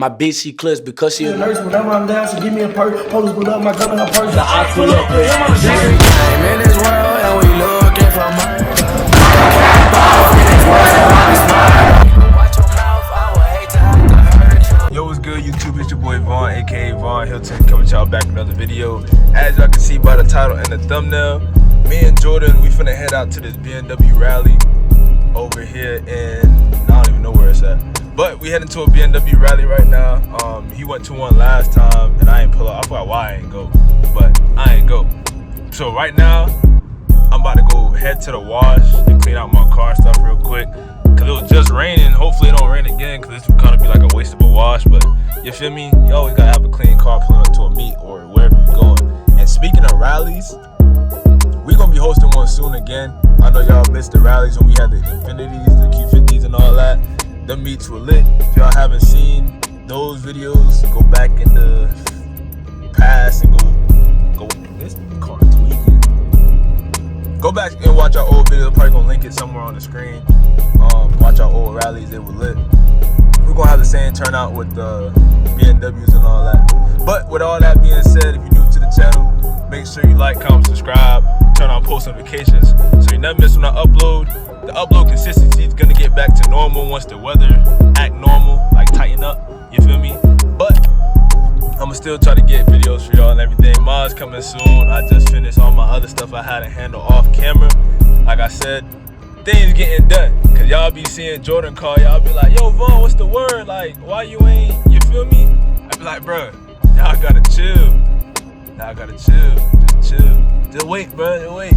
My bitch, she clips because she a nurse. Whenever I'm down, she give me a perk. Police pull up my gun in her purse. I pull up with in this world and we looking for murder. Yo, what's good, YouTube? It's your boy Von, aka VonHylton, coming to y'all back with another video. As y'all can see by the title and the thumbnail, me and Jordan, we finna head out to this BMW rally over here in, I don't even know where it's at. But we heading to a BMW rally right now. He went to one last time and I ain't pull up. I forgot why I ain't go, but I ain't go. So right now, I'm about to go head to the wash and clean out my car stuff real quick. Cause it was just raining. Hopefully it don't rain again, cause this would kind of be like a waste of a wash. But you feel me? You always gotta have a clean car pulling up to a meet or wherever you're going. And speaking of rallies, we're gonna be hosting one soon again. I know y'all missed the rallies when we had the Infinities, the Q50s and all that. The meets were lit. If y'all haven't seen those videos, go back in the past and go. This car tweaking. Go back and watch our old videos. Probably gonna link it somewhere on the screen. Watch our old rallies, they were lit. We're gonna have the same turnout with the BMWs and all that. But with all that being said, if you're new to the channel, make sure you like, comment, subscribe, turn on post notifications so you never miss when I upload. The upload consistency is gonna get back to normal once the weather act normal, like tighten up, you feel me? But I'ma still try to get videos for y'all and everything. Mine's coming soon. I just finished all my other stuff I had to handle off camera. Like I said, things getting done. Cause y'all be seeing Jordan call, y'all be like, yo Von, what's the word? Like, why you ain't, you feel me? I be like, bruh, y'all gotta chill. Y'all gotta chill, just chill. Just wait, bruh, just wait.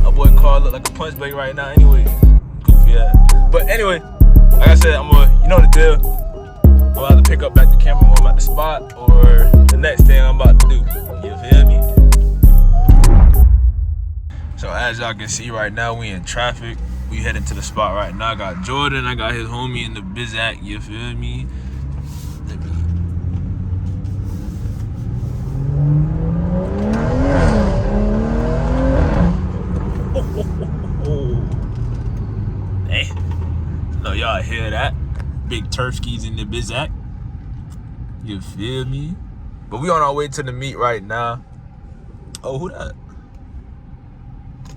My boy Carl look like a punch bag right now anyways. Goofy ass. But anyway, like I said, you know the deal. I'm about to pick up back the camera when I'm at the spot or the next thing I'm about to do. You feel me? So as y'all can see right now, we in traffic. We heading to the spot right now. I got Jordan, I got his homie in the Bizac, you feel me? Hey, know y'all hear that? Big Turfskis in the Bizac. You feel me? But we on our way to the meet right now. Oh, who that?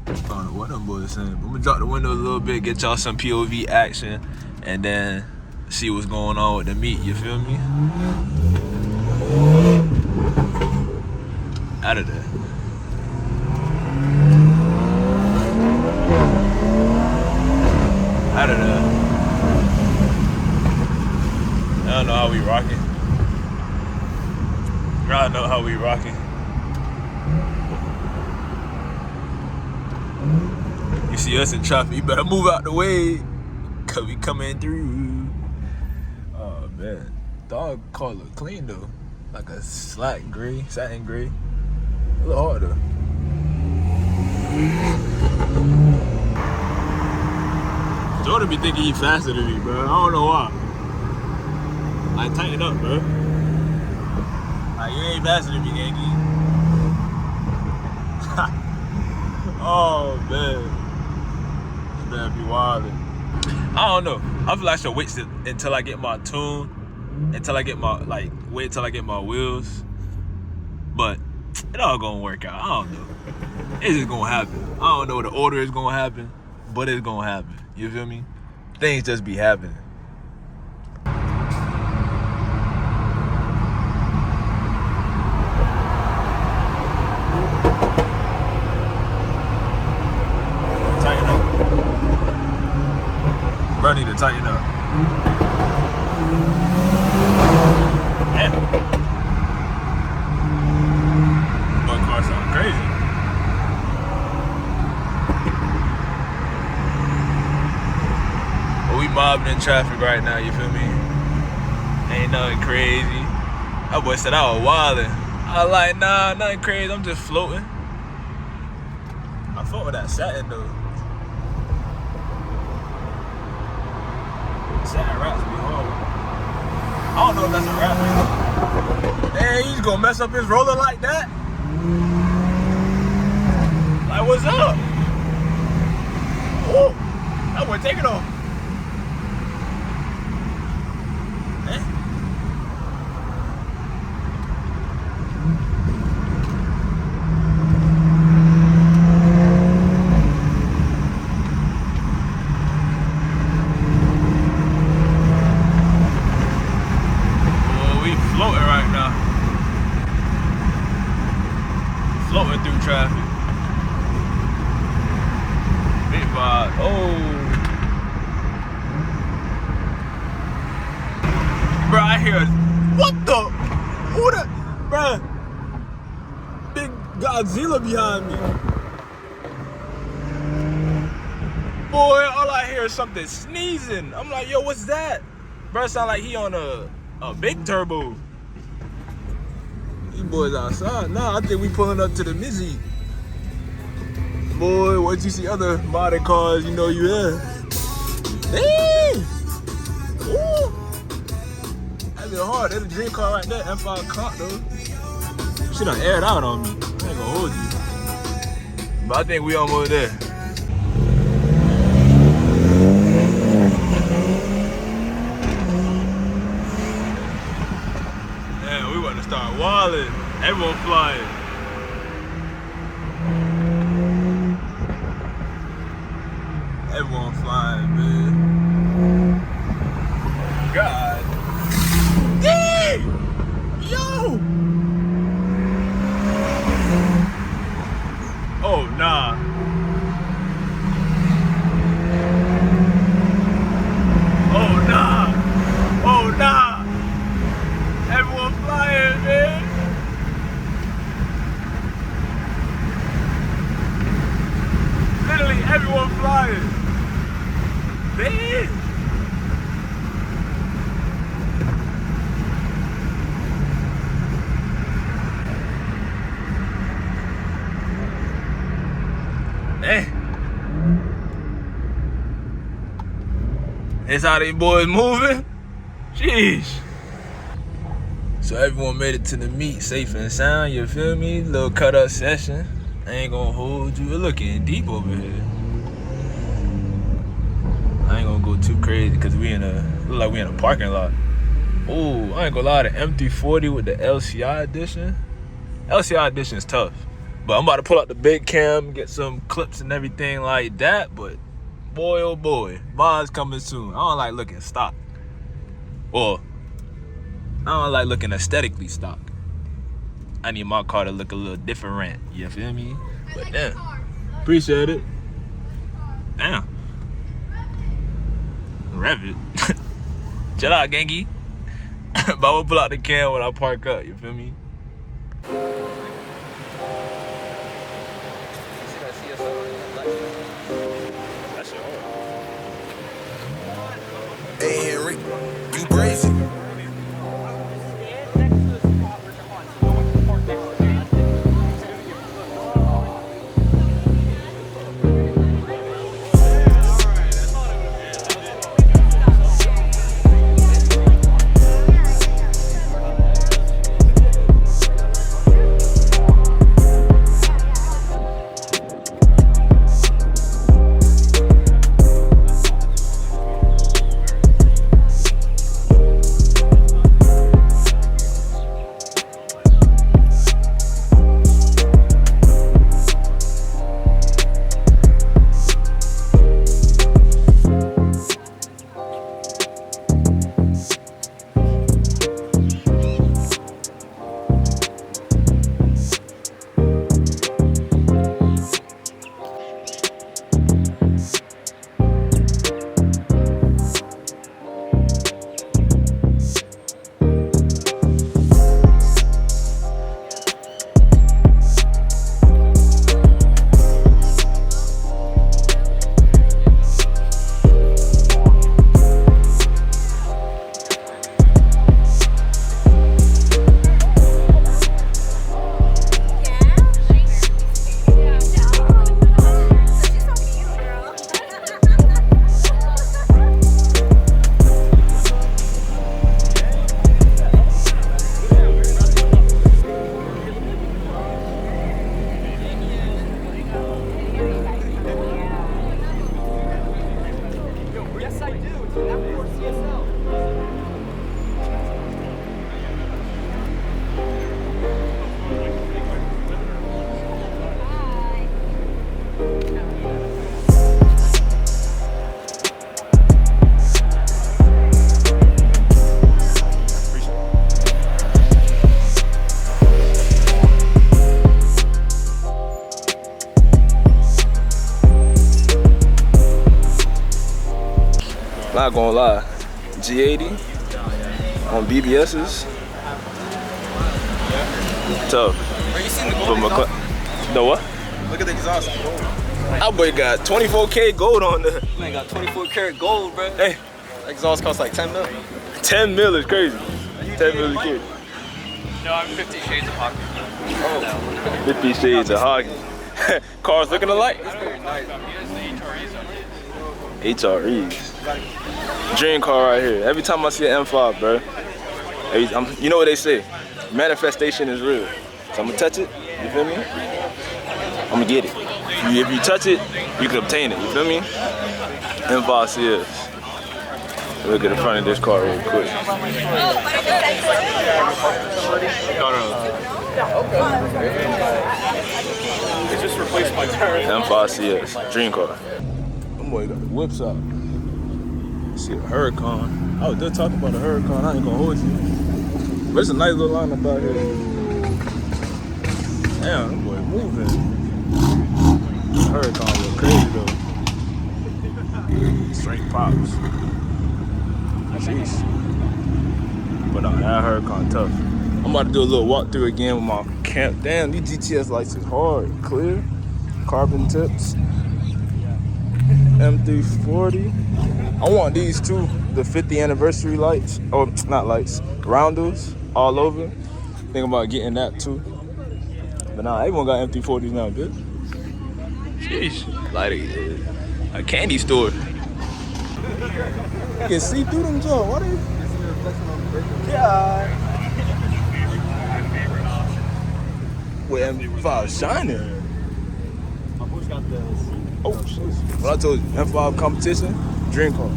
I don't know what them boys saying. I'm gonna drop the window a little bit, get y'all some POV action, and then see what's going on with the meet, you feel me? Out of there. Out of there. I don't know how we rocking. I don't know how we rocking. You see us in traffic, you better move out the way, cause we coming through. Oh man, dog car look clean though. Like a satin gray. A little hard though. Jordan be thinking he faster than me, bro. I don't know why. Like, tighten up, bro. Like, you ain't faster than me, Yankee. Oh, man. That'd be wildin'. I don't know. I feel like I should wait until I get my tune. Until I get my, wait until I get my wheels. But it all gonna work out. I don't know. It's just gonna happen. I don't know what the order is gonna happen, but it's gonna happen. You feel me? Things just be happening. Tighten up. Bro, need to tighten up. Damn. But car sound crazy. We mobbing in traffic right now, you feel me? Ain't nothing crazy. That boy said I was wildin'. I was like, nah, nothing crazy, I'm just floating. I fuck with that satin though. Satin wraps be hard. I don't know if that's a wrap. Hey, he's gonna mess up his roller like that? Like, what's up? Oh, that boy take it off. hear, what the? Who the, bruh? Big Godzilla behind me. Boy, all I hear is something sneezing. I'm like, yo, what's that? Bruh, sound like he on a big turbo. These boys outside. Nah, I think we pulling up to the Mizzy. Boy, once you see other modern cars, you know you there. Damn! Ooh! That's been hard. That's a dream car right there. M5 Comp though. She done aired out on me. I ain't gonna hold you. But I think we almost there. Damn, we about to start wilding. Everyone flying. Everyone flying, man. God. Damn! Yo! Oh, nah. Oh, nah. Oh, nah. Everyone flying, man. Literally everyone flying. Man. That's how these boys moving? Jeez. So everyone made it to the meet safe and sound, you feel me? Little cut up session. I ain't gonna hold you. We're looking deep over here. I ain't gonna go too crazy because we look like we in a parking lot. Ooh, I ain't gonna lie, the M340 with the LCI edition. LCI edition is tough. But I'm about to pull out the big cam, get some clips and everything like that. But boy, oh boy, mine's coming soon. I don't like looking stock. Or, I don't like looking aesthetically stock. I need my car to look a little different. You feel me? But damn, appreciate it. Damn. Rev it. Chill out, gangy. But I will pull out the cam when I park up. You feel me? Hey Henry, you crazy? Not gonna lie, G80, on BBS's. Tough. Bro, you seen the For gold exhaust? The what? Look at the exhaust. Our boy got 24K gold on there. Man got 24 karat gold, bro. Hey, Exhaust costs like 10 mil. 10 mil is crazy. 10 mil is crazy. No, I'm 50 shades of hockey. Oh. 50 shades of hockey. Cars looking alike? HREs. Dream car right here. Every time I see an M5, bro, you know what they say? Manifestation is real. So I'm gonna touch it, you feel me? I'm gonna get it. If you touch it, you can obtain it, you feel me? M5 CS. Look at the front of this car real quick. It just replaced my tire. M5 CS, dream car. That boy got the whips out. See a Huracan. I was just talking about a Huracan, I ain't gonna hold you. But it's a nice little lineup out here. Damn, that boy moving. Huracan look crazy though. Straight pops. Jeez. But no, that Huracan tough. I'm about to do a little walkthrough again with my camp. Damn, these GTS lights is hard, clear, carbon tips. M340. I want these too, the 50th anniversary lights. Oh, not lights, roundels all over. Think about getting that too. But nah, everyone got M340s now, bitch. Sheesh, like a candy store. You can see through them, Joe. What is? Yeah. With M5 shining. Oh shit. What I told you, M5 competition, dream car.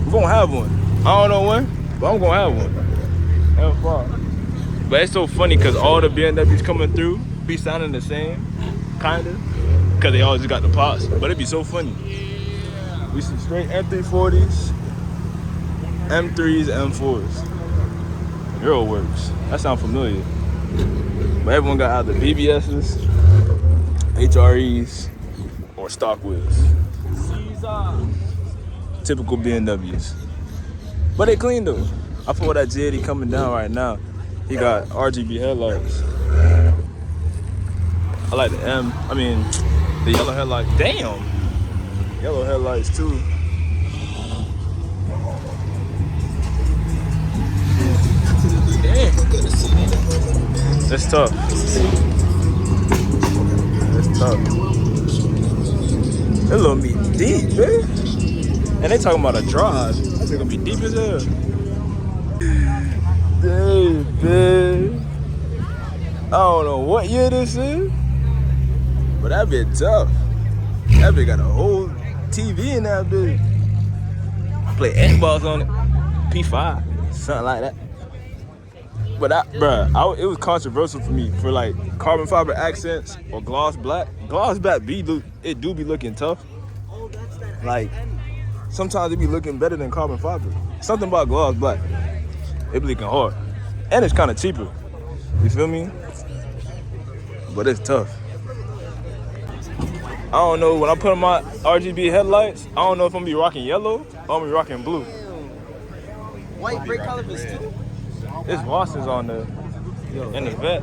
We're gonna have one. I don't know when, but I'm gonna have one. M5. But it's so funny because all the BMWs coming through be sounding the same, kinda. Because they always got the pots. But it'd be so funny. We see straight M340s, M3s, M4s. Euro works. That sounds familiar. But everyone got either BBS's, HREs, or stock wheels. Typical BMWs. But they clean though. I feel that JD coming down right now. He got RGB headlights. I like the the yellow headlights. Damn! Yellow headlights too. Damn. That's tough. That's tough. That little be deep, man. And they talking about a drive. That's gonna be deep as hell. Dang, man. I don't know what year this is, but that bit tough. That bit got a whole TV in that bit. Play Xbox on it. P5, something like that. But it was controversial for me for like carbon fiber accents or gloss black. Gloss black it do be looking tough. Like sometimes it be looking better than carbon fiber. Something about gloss black. It be looking hard. And it's kind of cheaper. You feel me? But it's tough. I don't know, when I put on my RGB headlights, I don't know if I'm gonna be rocking yellow or I'm gonna be rocking blue. White brake calipers too? It's Watson's on the in the vet.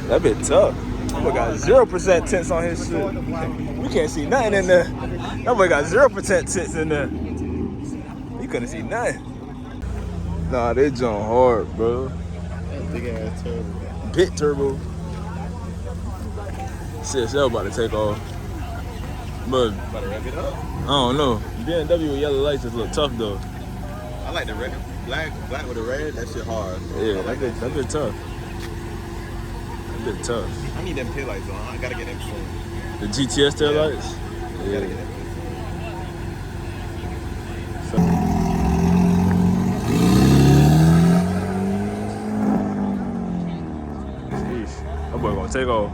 That bit tough. That boy got 0% tints on his shit. We can't see nothing in there. That boy got 0% tints in there. You couldn't see nothing. Nah, they jump hard, bro. Big ass turbo. Pit turbo. CSL about to take off. But About to rev it up. I don't know. BMW with yellow lights is a little tough though. I like the red. Black with the red, that shit hard. Yeah, that bit tough. That bit tough. I need them tail lights on. I gotta get them soon. The GTS tail lights? Gotta get them. That boy gonna take off.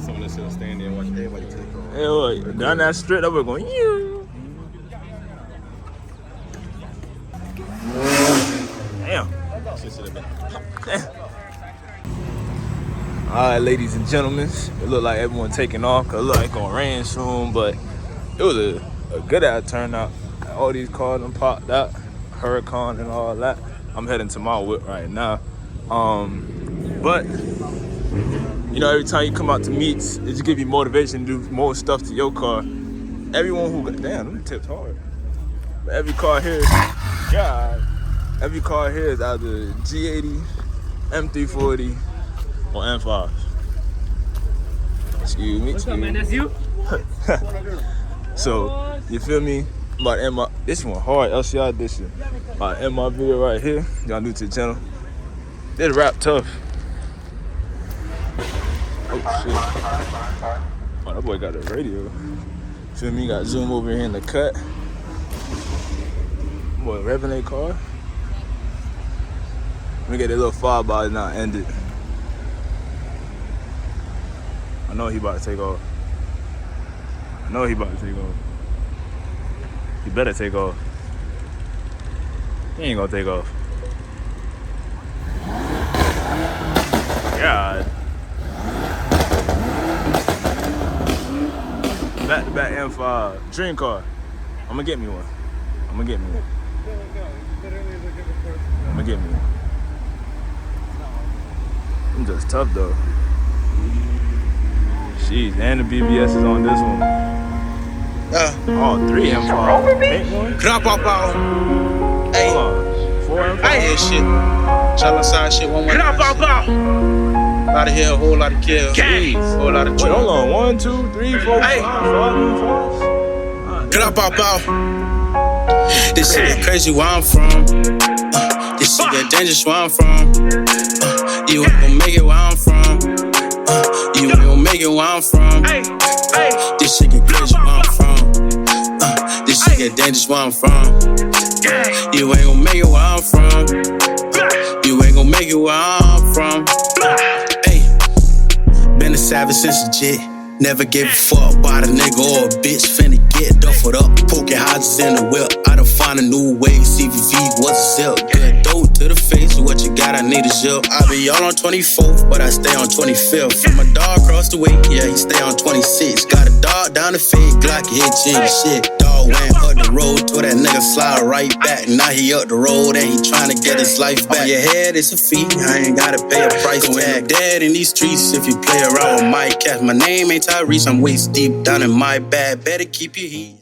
Some of this shit'll stand there and watch everybody take off. Hey, look, down that straight, that boy going, you. Damn. Shit should have been. Alright, ladies and gentlemen, it looked like everyone taking off because it looked like it's gonna rain soon, but it was a good ass turnout. All these cars done popped out, Huracan and all that. I'm heading to my whip right now. But you know, every time you come out to meets, it just gives you motivation to do more stuff to your car. Everyone who got, damn, them tips hard. But every car here, every car here is either G80, M340, or M5. Excuse me. What's up, man? That's you? So, you feel me? About to end my, this one hard, LCI edition. About to end my video right here. Y'all new to the channel. This rap tough. Oh shit. Oh, that boy got the radio. Feel me? Got zoom over here in the cut. Boy, revving a car. Let me get that little 5x now end it. I know he about to take off. I know he about to take off. He better take off. He ain't gonna take off. God. Back to back M5. Dream car. I'm gonna get me one. I'm gonna get me one. I'm gonna get me one. I'm just tough though. Jeez, and the BBS is on this one. All three M5. Ain't one? Drop off out. Hey, Hold on. 4 M5? I hear shit. Child side shit, one. Drop off out. Lot of hell, a whole lot of kill. Whole lot of Wait, hold on. 1, 2, 3, 4, 5 M5s? Drop off out. This shit is crazy where I'm from. This shit get dangerous where I'm from. You ain't gon' make it where I'm from. You ain't gon' make it where I'm from. This shit get crazy where I'm from. This shit get dangerous where I'm from. You ain't gon' make it where I'm from. You ain't gon' make it where I'm from. Hey, been a savage since a jit. Never gave a fuck about a nigga or a bitch. Finna get duffled up, poking houses in the whip. I done find a new way, CVV was a zip. Good dope to the face, what you got, I need a zip. I be all on 24th, but I stay on 25th. From a dog across the way, yeah, he stay on 26. Got a dog down the fade, Glock hit chin shit. Dog went up the road, told that nigga slide right back. Now he up the road and he tryna get his life back. On your head, it's a fee, I ain't gotta pay a price tag. Dead in these streets if you play around with my cat. My name ain't Tyrese, I'm waist deep down in my bag. Better keep your heat.